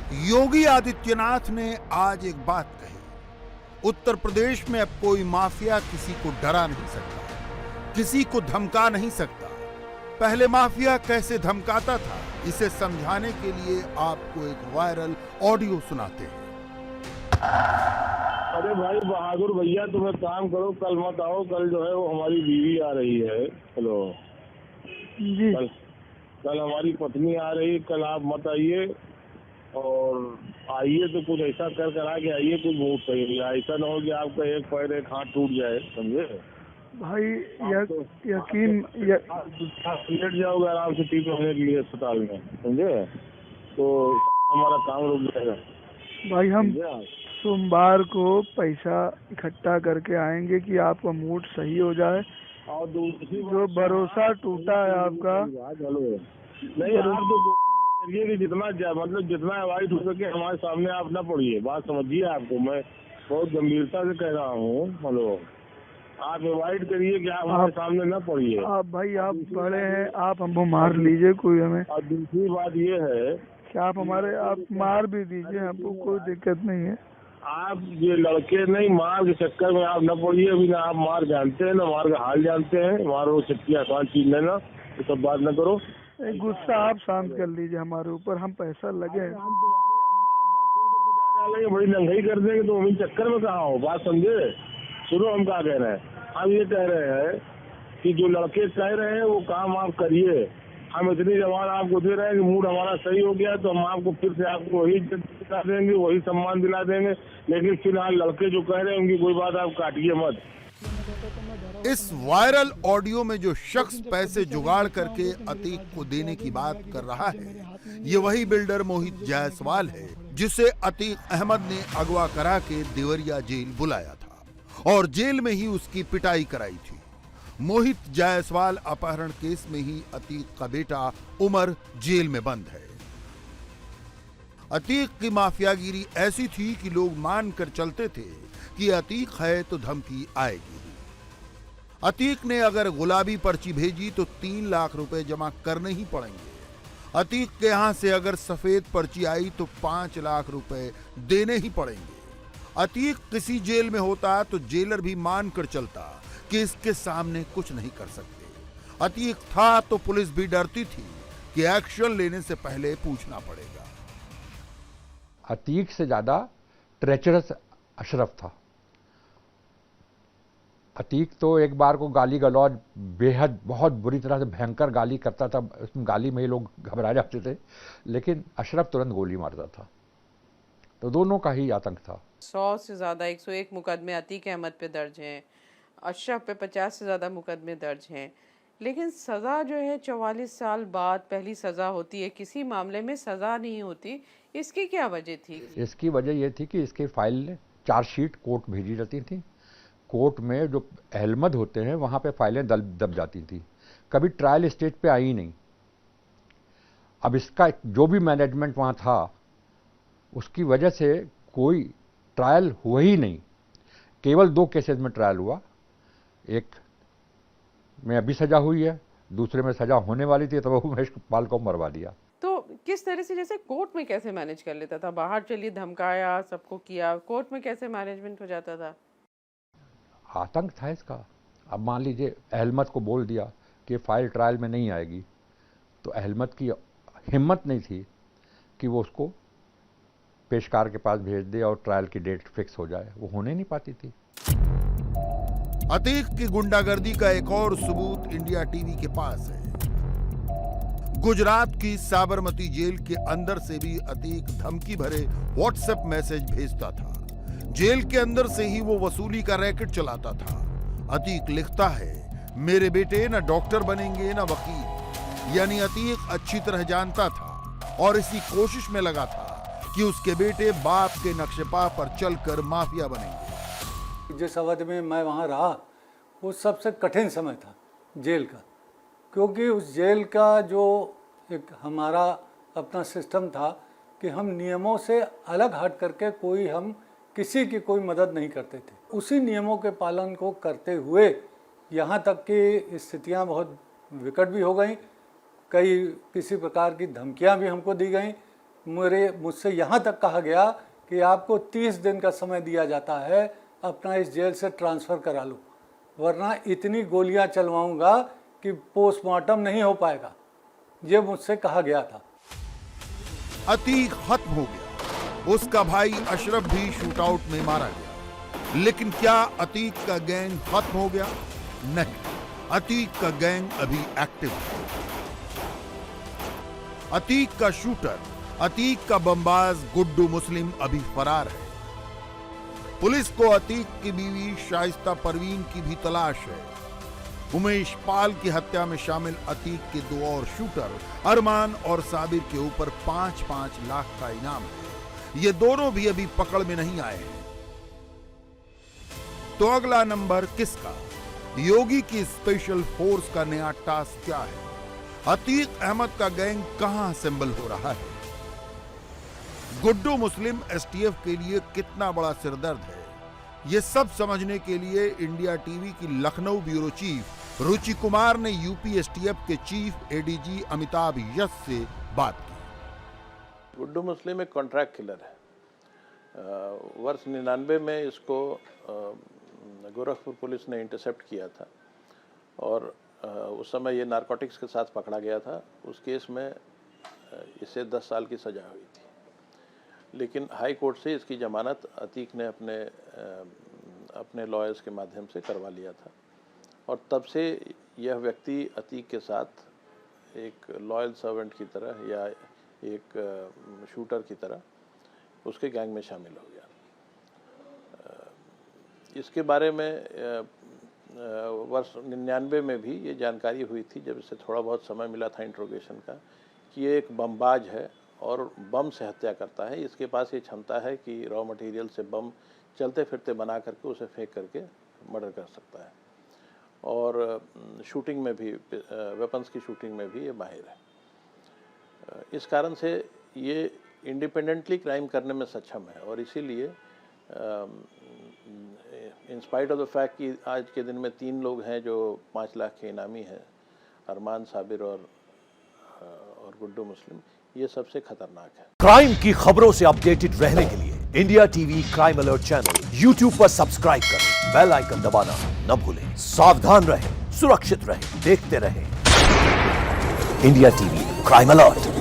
योगी आदित्यनाथ ने आज एक बात कही। उत्तर प्रदेश में अब कोई माफिया किसी को डरा नहीं सकता, किसी को धमका नहीं सकता। पहले माफिया कैसे धमकाता था, इसे समझाने के लिए आपको एक वायरल ऑडियो सुनाते हैं। अरे भाई बहादुर भैया, तुम एक काम करो, कल मत आओ। कल जो है वो हमारी बीवी आ रही है। हेलो जी। कल हमारी पत्नी आ रही है। कल आप मत आइए, और आइए तो कुछ ऐसा कर करा के आइए, कुछ बहुत सही नहीं। ऐसा ना हो कि आपका एक पैर एक हाथ टूट जाए, समझे भाई तो यकीन लेट जाओगे आराम से 3 महीने के लिए अस्पताल में, समझे, तो हमारा काम रुक जाएगा। भाई हम समझे आप? सोमवार को पैसा इकट्ठा करके आएंगे कि आपका मूड सही हो जाए। और दूसरी जो भरोसा टूटा है आपका, हेलो नहीं, आप तो कोशिश करिए कि मतलब जितना अवॉइड हो सके हमारे सामने आप ना पड़िए। बात समझिए, आपको मैं बहुत गंभीरता से कह रहा हूँ। हेलो, आप अवॉइड करिए कि आप हमारे सामने ना पड़िए। आप भाई आप बड़े हैं, आप हमको मार लीजिए, कोई हमें। और दूसरी बात ये है कि आप मार भी दीजिए, हमको कोई दिक्कत नहीं है। आप ये लड़के नहीं, मार के चक्कर में आप न पड़िए। अभी ना आप मार जानते हैं, ना मार का हाल जानते हैं। मार वो चक्की आसान चीज लेना, ये सब बात न करो। गुस्सा आप शांत कर लीजिए हमारे ऊपर, हम पैसा लगे हैं। हम तुम्हारी अम्मा अब्बा खून को पिटा डालेंगे, बड़ी नंगाई कर देंगे, तो हम इन चक्कर में कहाँ हो। बात समझे? सुनो हम क्या कह रहे हैं। हम ये कह रहे हैं कि जो लड़के कह रहे हैं वो काम आप करिए। हम इतनी जवान आपको दे रहे हैं कि मूड हमारा सही हो गया तो हम आपको फिर से आपको वही इज्जत दिला देंगे, वही सम्मान दिला देंगे। लेकिन फिलहाल लड़के जो कह रहे हैं उनकी कोई बात आप काटिए मत। इस वायरल ऑडियो में जो शख्स पैसे जुगाड़ करके अतीक को देने की बात कर रहा है, ये वही बिल्डर मोहित जायसवाल है, जिसे अतीक अहमद ने अगवा करा के देवरिया जेल बुलाया था और जेल में ही उसकी पिटाई कराई थी। मोहित जायसवाल अपहरण केस में ही अतीक का बेटा उमर जेल में बंद है। अतीक की माफियागिरी ऐसी थी कि लोग मानकर चलते थे कि अतीक है तो धमकी आएगी। अतीक ने अगर गुलाबी पर्ची भेजी तो 3 लाख रुपए जमा करने ही पड़ेंगे। अतीक के यहां से अगर सफेद पर्ची आई तो 5 लाख रुपए देने ही पड़ेंगे। अतीक किसी जेल में होता तो जेलर भी मानकर चलता कि इसके सामने कुछ नहीं कर सकते। अतीक था तो पुलिस भी डरती थी कि एक्शन लेने से पहले पूछना पड़ेगा। अतीक से ज्यादा ट्रेचरस अशरफ था। अतीक तो एक बार को गाली गलौज बेहद बहुत बुरी तरह से भयंकर गाली करता था, उसमें गाली में ही लोग घबरा जाते थे, लेकिन अशरफ तुरंत गोली मारता था। तो दोनों का ही आतंक था। 100 से ज़्यादा 101 मुकदमे अतीक अहमद पे दर्ज हैं, अशरफ पे 50 से ज़्यादा मुकदमे दर्ज हैं, लेकिन सज़ा जो है 44 साल बाद पहली सज़ा होती है, किसी मामले में सज़ा नहीं होती। इसकी क्या वजह थी? इसकी वजह यह थी कि इसके फाइल चार्जशीट कोर्ट भेजी जाती थी। कोर्ट में जो अहलमद होते हैं वहाँ पे फाइलें दब जाती थी, कभी ट्रायल स्टेज पे आई नहीं। अब इसका जो भी मैनेजमेंट वहाँ था उसकी वजह से कोई ट्रायल हुआ ही नहीं। केवल 2 केसेस में ट्रायल हुआ, एक में अभी सजा हुई है, दूसरे में सजा होने वाली थी, तो उमेश पाल को मरवा दिया। तो किस तरह से, जैसे कोर्ट में कैसे मैनेज कर लेता था? बाहर चलिए धमकाया, सबको किया, कोर्ट में कैसे मैनेजमेंट हो जाता था? आतंक था इसका। अब मान लीजिए अहलमद को बोल दिया कि फाइल ट्रायल में नहीं आएगी, तो अहलमद की हिम्मत नहीं थी कि वो उसको पेशकार के पास भेज दे और ट्रायल की डेट फिक्स हो जाए, वो होने नहीं पाती थी। अतीक की गुंडागर्दी का एक और सबूत इंडिया टीवी के पास है। गुजरात की साबरमती जेल के अंदर से भी अतीक धमकी भरे व्हाट्सएप मैसेज भेजता था। जेल के अंदर से ही वो वसूली का रैकेट चलाता था। अतीक लिखता है, मेरे बेटे ना डॉक्टर बनेंगे ना वकील। यानी अतीक अच्छी तरह जानता था और इसी कोशिश में लगा था कि उसके बेटे बाप के नक्शेपा पर चलकर माफिया बनेंगे। जिस अवधि में मैं वहाँ रहा वो सबसे कठिन समय था जेल का, क्योंकि उस जेल का जो एक हमारा अपना सिस्टम था कि हम नियमों से अलग हट करके हम किसी की कोई मदद नहीं करते थे। उसी नियमों के पालन को करते हुए यहाँ तक कि स्थितियाँ बहुत विकट भी हो गई, किसी प्रकार की धमकियाँ भी हमको दी गई, मुझसे यहाँ तक कहा गया कि आपको 30 दिन का समय दिया जाता है, अपना इस जेल से ट्रांसफ़र करा लो, वरना इतनी गोलियां चलवाऊंगा कि पोस्टमार्टम नहीं हो पाएगा। ये मुझसे कहा गया था। अतीक खत्म हो गया, उसका भाई अशरफ भी शूटआउट में मारा गया। लेकिन क्या अतीक का गैंग खत्म हो गया? नहीं, अतीक का गैंग अभी एक्टिव है। अतीक का शूटर, अतीक का बमबाज गुड्डू मुस्लिम अभी फरार है। पुलिस को अतीक की बीवी शाइस्ता परवीन की भी तलाश है। उमेश पाल की हत्या में शामिल अतीक के 2 और शूटर अरमान और साबिर के ऊपर 5-5 लाख का इनाम है। ये दोनों भी अभी पकड़ में नहीं आए हैं। तो अगला नंबर किसका? योगी की स्पेशल फोर्स का नया टास्क क्या है? अतीक अहमद का गैंग कहां असेंबल हो रहा है? गुड्डू मुस्लिम एसटीएफ के लिए कितना बड़ा सिरदर्द है? ये सब समझने के लिए इंडिया टीवी की लखनऊ ब्यूरो चीफ रुचि कुमार ने यूपी एसटीएफ के चीफ एडीजी अमिताभ यश से बात की। गुड्डू मुस्लिम एक कॉन्ट्रैक्ट किलर है। वर्ष 99 में इसको गोरखपुर पुलिस ने इंटरसेप्ट किया था और उस समय ये नारकोटिक्स के साथ पकड़ा गया था। उस केस में इसे 10 साल की सजा हुई थी, लेकिन हाई कोर्ट से इसकी जमानत अतीक ने अपने लॉयर्स के माध्यम से करवा लिया था और तब से यह व्यक्ति अतीक के साथ एक लॉयल सर्वेंट की तरह या एक शूटर की तरह उसके गैंग में शामिल हो गया। इसके बारे में वर्ष 99 में भी ये जानकारी हुई थी, जब इसे थोड़ा बहुत समय मिला था इंट्रोगेशन का, कि ये एक बमबाज है और बम से हत्या करता है। इसके पास ये क्षमता है कि रॉ मटेरियल से बम चलते फिरते बना करके उसे फेंक करके मर्डर कर सकता है और शूटिंग में भी, वेपन्स की शूटिंग में भी ये माहिर है। इस कारण से ये इंडिपेंडेंटली क्राइम करने में सक्षम है और इसीलिए in spite of the fact कि आज के दिन में 3 लोग हैं जो 5 लाख के इनामी हैं, अरमान, साबिर और गुड्डू मुस्लिम, ये सबसे खतरनाक है। क्राइम की खबरों से अपडेटेड रहने के लिए India TV crime alert channel YouTube पर सब्सक्राइब करें, बेल आइकन दबाना न भूलें। सावधान रहें, सुरक्षित रहें, देखते रहें इंडिया टीवी क्राइम अलर्ट।